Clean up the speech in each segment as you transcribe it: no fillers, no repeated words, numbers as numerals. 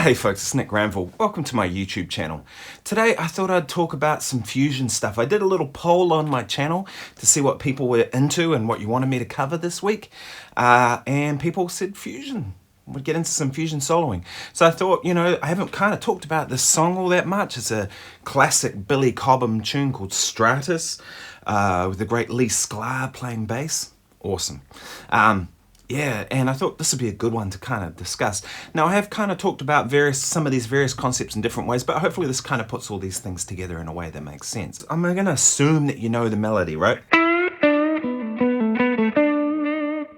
Hey folks, it's Nick Granville. Welcome to my YouTube channel. Today I thought I'd talk about some fusion stuff. I did a little poll on my channel to see what people were into and what you wanted me to cover this week. And people said fusion. We'd get into some fusion soloing. So I thought, I haven't kind of talked about this song all that much. It's a classic Billy Cobham tune called Stratus with the great Lee Sklar playing bass. Awesome. Yeah, and I thought this would be a good one to kind of discuss. Now, I have kind of talked about some of these various concepts in different ways, but hopefully this kind of puts all these things together in a way that makes sense. I'm going to assume that you know the melody, right?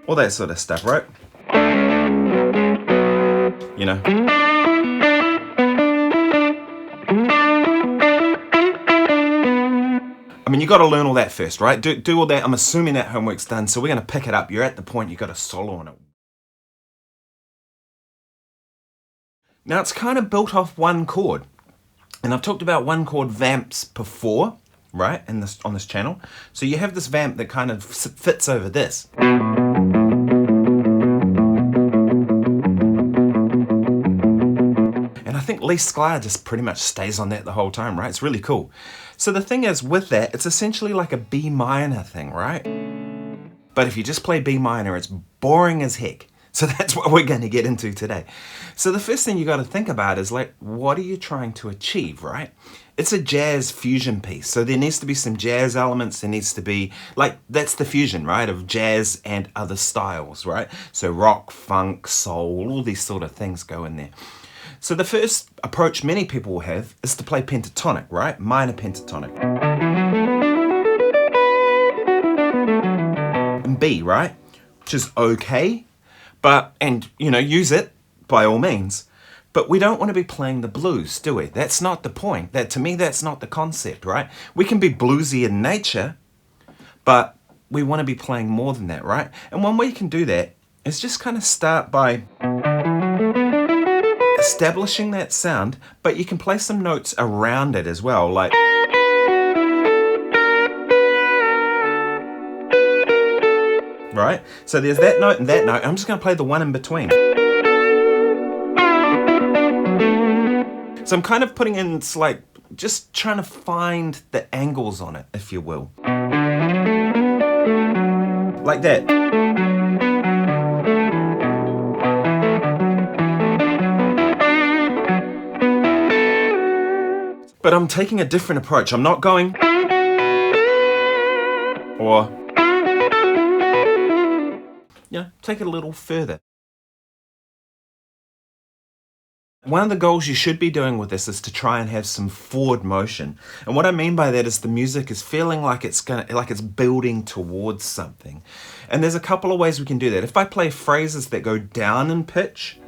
All that sort of stuff, right? You know. I mean, you got to learn all that first, right? Do all that. I'm assuming that homework's done, so we're going to pick it up. You're at the point you got to solo on it. Now, it's kind of built off one chord. And I've talked about one chord vamps before, right, on this channel. So you have this vamp that kind of fits over this. And I think Lee Sklar just pretty much stays on that the whole time, right? It's really cool. So the thing is, with that, it's essentially like a B minor thing, right? But if you just play B minor, it's boring as heck. So that's what we're going to get into today. So the first thing you got to think about is, like, what are you trying to achieve, right? It's a jazz fusion piece. So there needs to be some jazz elements. There needs to be, like, that's the fusion, right, of jazz and other styles, right? So rock, funk, soul, all these sort of things go in there. So the first approach many people will have is to play pentatonic, right? Minor pentatonic. And B, right? Which is okay, and use it by all means. But we don't want to be playing the blues, do we? That's not the point. To me, that's not the concept, right? We can be bluesy in nature, but we want to be playing more than that, right? And one way you can do that is just kind of start by establishing that sound, but you can play some notes around it as well, like right? So there's that note and that note. I'm just going to play the one in between. So I'm kind of putting in, it's like just trying to find the angles on it, if you will. Like that. But I'm taking a different approach. I'm not going or take it a little further. One of the goals you should be doing with this is to try and have some forward motion. And what I mean by that is the music is feeling like it's building towards something. And there's a couple of ways we can do that. If I play phrases that go down in pitch,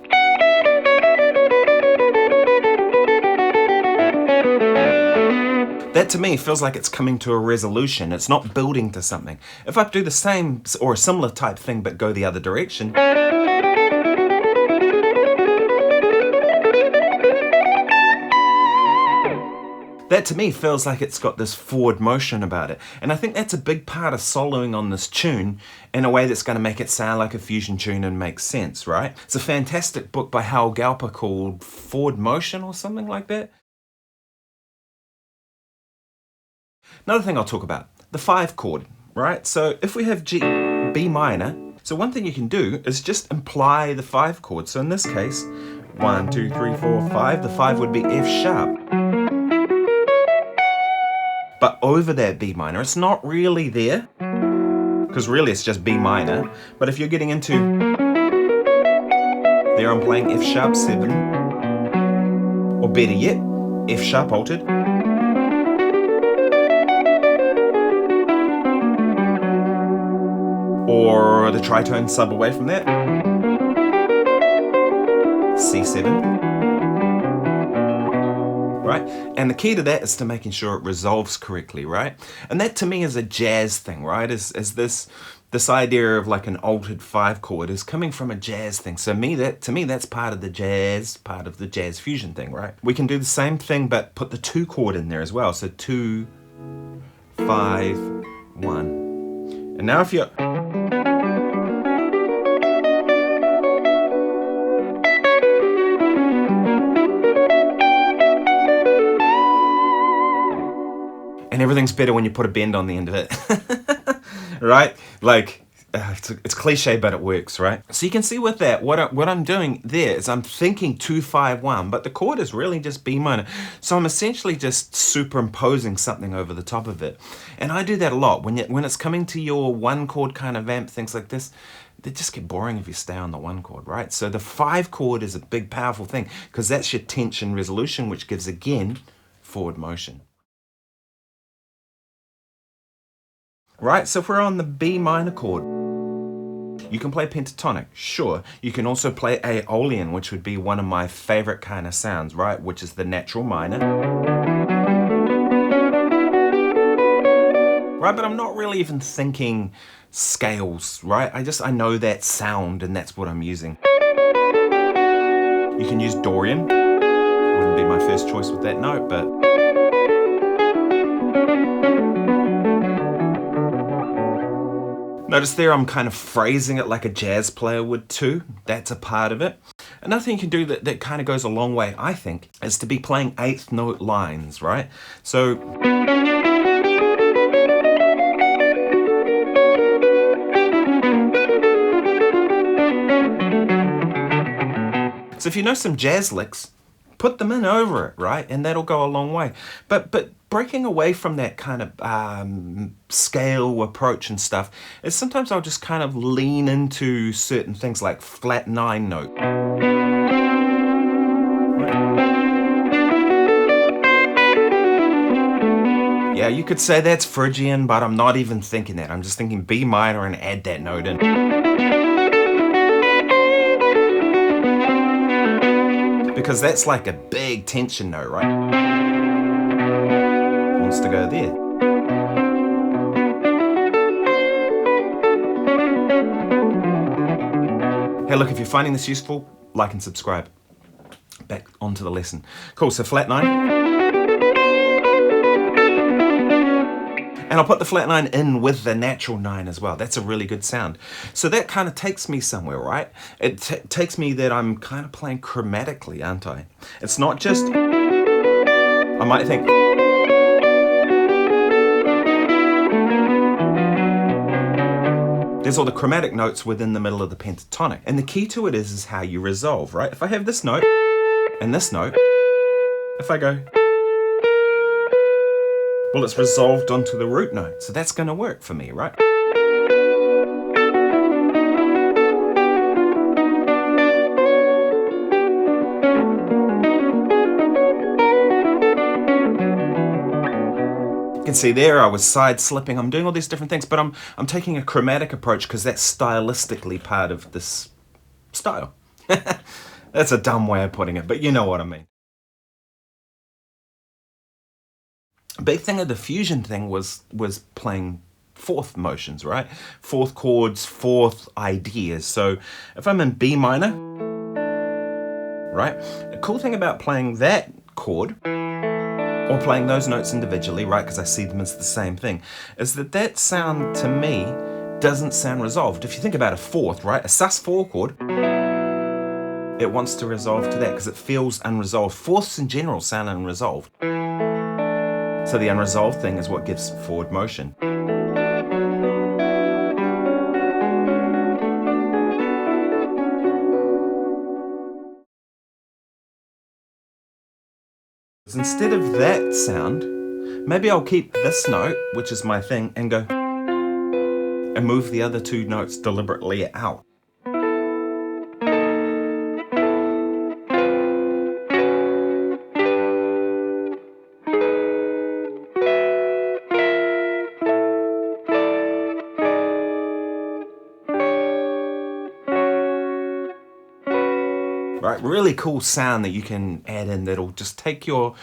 that to me feels like it's coming to a resolution. It's not building to something. If I do the same or a similar type thing but go the other direction, that to me feels like it's got this forward motion about it. And I think that's a big part of soloing on this tune in a way that's going to make it sound like a fusion tune and make sense, right? It's a fantastic book by Hal Galper called Forward Motion or something like that. Another thing I'll talk about, the 5 chord, right? So if we have B minor, so one thing you can do is just imply the 5 chord. So in this case, 1, 2, 3, 4, 5, the 5 would be F sharp. But over that B minor, it's not really there, because really it's just B minor. But if you're getting into, there I'm playing F sharp 7, or better yet, F sharp altered. Or the tritone sub away from that. C7. Right? And the key to that is to making sure it resolves correctly, right? And that to me is a jazz thing, right? Is this idea of like an altered 5 chord is coming from a jazz thing. So to me that's part of the jazz fusion thing, right? We can do the same thing but put the 2 chord in there as well. So 2, 5, 1. And now if you're And everything's better when you put a bend on the end of it. Right? Like, it's cliche, but it works, right? So you can see with that, what I'm doing there is I'm thinking 2-5-1, but the chord is really just B minor. So I'm essentially just superimposing something over the top of it. And I do that a lot. When it's coming to your one chord kind of amp, things like this, they just get boring if you stay on the one chord, right? So the 5 chord is a big, powerful thing, because that's your tension resolution, which gives, again, forward motion. Right, so if we're on the B minor chord, you can play pentatonic, sure. You can also play Aeolian, which would be one of my favorite kind of sounds, right? Which is the natural minor. Right, but I'm not really even thinking scales, right? I know that sound and that's what I'm using. You can use Dorian. Wouldn't be my first choice with that note, but notice there I'm kind of phrasing it like a jazz player would too. That's a part of it. Another thing you can do that kind of goes a long way, I think, is to be playing 8th note lines, right? So if you know some jazz licks, put them in over it, right? And that'll go a long way. But breaking away from that kind of scale approach and stuff is sometimes I'll just kind of lean into certain things like flat 9 note. Yeah, you could say that's Phrygian, but I'm not even thinking that. I'm just thinking B minor and add that note in. Because that's like a big tension note, right? Wants to go there. Hey, look, if you're finding this useful, like and subscribe. Back onto the lesson. Cool, so flat 9. And I'll put the flat 9 in with the natural 9 as well. That's a really good sound. So that kind of takes me somewhere, right? It takes me that I'm kind of playing chromatically, aren't I? It's not just, I might think, there's all the chromatic notes within the middle of the pentatonic. And the key to it is how you resolve, right? If I have this note and this note, if I go, well, it's resolved onto the root note, so that's going to work for me, right? You can see there I was side slipping. I'm doing all these different things, but I'm taking a chromatic approach because that's stylistically part of this style. That's a dumb way of putting it, but you know what I mean. Big thing of the fusion thing was playing 4th motions, right? 4th chords, 4th ideas. So if I'm in B minor, right? The cool thing about playing that chord or playing those notes individually, right? Because I see them as the same thing, is that sound to me doesn't sound resolved. If you think about a 4th, right? A sus4 chord, it wants to resolve to that because it feels unresolved. 4ths in general sound unresolved. So the unresolved thing is what gives forward motion. Instead of that sound, maybe I'll keep this note, which is my thing, and go and move the other 2 notes deliberately out. Right, really cool sound that you can add in that'll just take your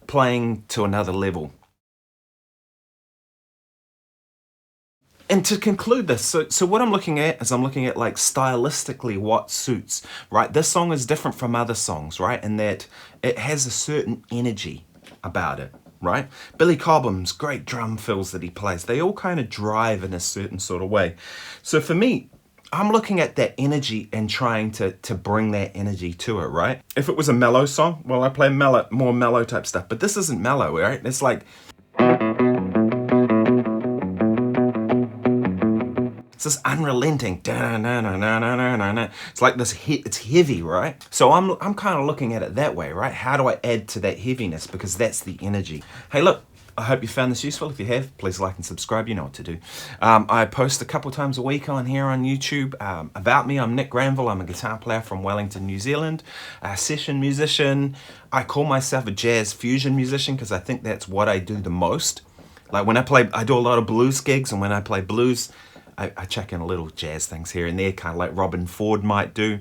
playing to another level. And to conclude this, so what I'm looking at is I'm looking at like stylistically what suits, right? This song is different from other songs, right? In that it has a certain energy about it, right? Billy Cobham's great drum fills that he plays, they all kind of drive in a certain sort of way. So for me, I'm looking at that energy and trying to bring that energy to it, right? If it was a mellow song, well, I play mellow, more mellow type stuff, but this isn't mellow, right? It's like, It's this unrelenting. It's like this. It's heavy, right? So I'm kind of looking at it that way, right? How do I add to that heaviness? Because that's the energy. Hey, look. I hope you found this useful. If you have, please like and subscribe. You know what to do. I post a couple times a week on here on YouTube. About me, I'm Nick Granville. I'm a guitar player from Wellington, New Zealand, a session musician. I call myself a jazz fusion musician because I think that's what I do the most. Like when I play, I do a lot of blues gigs, and when I play blues, I chuck in a little jazz things here and there, kind of like Robin Ford might do.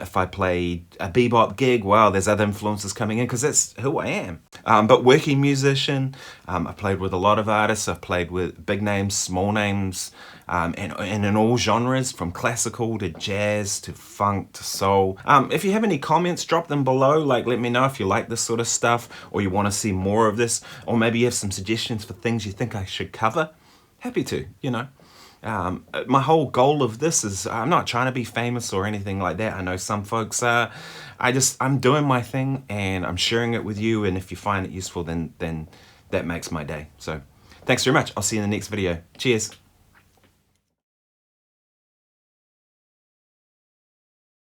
If I play a bebop gig, well, there's other influences coming in because that's who I am. But working musician, I played with a lot of artists. I've played with big names, small names, and in all genres, from classical to jazz to funk to soul. If you have any comments, drop them below. Like, let me know if you like this sort of stuff or you want to see more of this, or maybe you have some suggestions for things you think I should cover. Happy to, you know. My whole goal of this is I'm not trying to be famous or anything like that. I know some folks are. I'm doing my thing and I'm sharing it with you, and if you find it useful, then that makes my day. So thanks very much. I'll see you in the next video. Cheers.